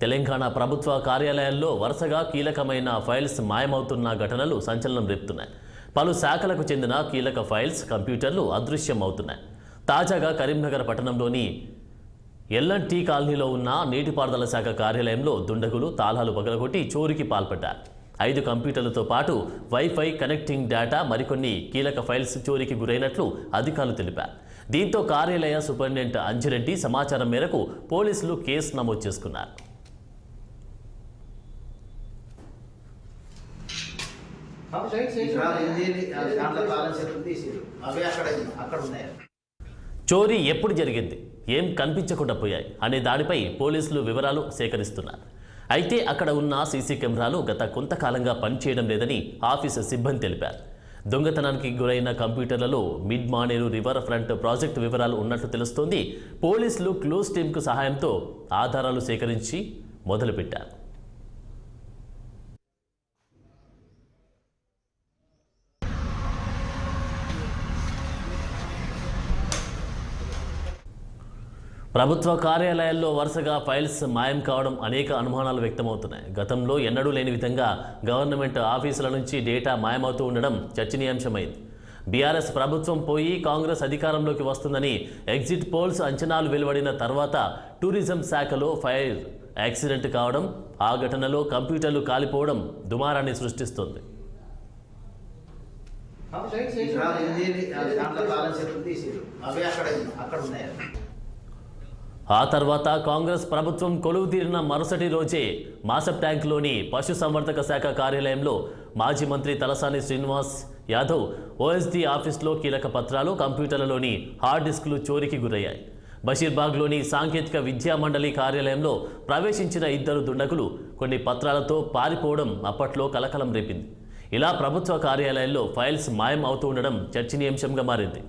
తెలంగాణ ప్రభుత్వ కార్యాలయాల్లో వరుసగా కీలకమైన ఫైల్స్ మాయమవుతున్న ఘటనలు సంచలనం రేపుతున్నాయి. పలు శాఖలకు చెందిన కీలక ఫైల్స్, కంప్యూటర్లు అదృశ్యం అవుతున్నాయి. తాజాగా కరీంనగర్ పట్టణంలోని ఎల్ఎన్టీ కాలనీలో ఉన్న నీటిపారుదల శాఖ కార్యాలయంలో దుండగులు తాళాలు పగలగొట్టి చోరీకి పాల్పడ్డారు. 5 కంప్యూటర్లతో పాటు వైఫై కనెక్టింగ్ డేటా, మరికొన్ని కీలక ఫైల్స్ చోరీకి గురైనట్లు అధికారులు తెలిపారు. దీంతో కార్యాలయ సూపరింటెండెంట్ అంజిరెడ్డి సమాచారం మేరకు పోలీసులు కేసు నమోదు చేసుకున్నారు. చోరీ ఎప్పుడు జరిగింది, ఏం కనిపించకుండా పోయాయి అనే దానిపై పోలీసులు వివరాలు సేకరిస్తున్నారు. అయితే అక్కడ ఉన్న సీసీ కెమెరాలు గత కొంతకాలంగా పనిచేయడం లేదని ఆఫీసు సిబ్బంది తెలిపారు. దొంగతనానికి గురైన కంప్యూటర్లలో mid Maneru river front project వివరాలు ఉన్నట్లు తెలుస్తోంది. పోలీసులు క్లూస్ టీంకు సహాయంతో ఆధారాలు సేకరించి మొదలుపెట్టారు. ప్రభుత్వ కార్యాలయాల్లో వరుసగా ఫైల్స్ మాయం కావడం అనేక అనుమానాలు వ్యక్తమవుతున్నాయి. గతంలో ఎన్నడూ లేని విధంగా గవర్నమెంట్ ఆఫీసుల నుంచి డేటా మాయమవుతూ ఉండడం చర్చనీయాంశమైంది. బీఆర్ఎస్ ప్రభుత్వం పోయి కాంగ్రెస్ అధికారంలోకి వస్తుందని ఎగ్జిట్ పోల్స్ అంచనాలు వెలువడిన తర్వాత టూరిజం శాఖలో ఫైర్ యాక్సిడెంట్ కావడం, ఆ ఘటనలో కంప్యూటర్లు కాలిపోవడం దుమారాన్ని సృష్టిస్తోంది. ఆ తర్వాత కాంగ్రెస్ ప్రభుత్వం కొలువు తీరిన మరుసటి రోజే మాసబ్ ట్యాంక్లోని పశుసంవర్ధక శాఖ కార్యాలయంలో మాజీ మంత్రి తలసాని శ్రీనివాస్ యాదవ్ ఓఎస్డీ ఆఫీస్లో కీలక పత్రాలు, కంప్యూటర్లలోని హార్డ్ డిస్క్లు చోరీకి గురయ్యాయి. బషీర్బాగ్లోని సాంకేతిక విద్యా మండలి కార్యాలయంలో ప్రవేశించిన 2 దుండగులు కొన్ని పత్రాలతో పారిపోవడం అప్పట్లో కలకలం రేపింది. ఇలా ప్రభుత్వ కార్యాలయాల్లో ఫైల్స్ మాయం అవుతూ ఉండడం చర్చనీయాంశంగా మారింది.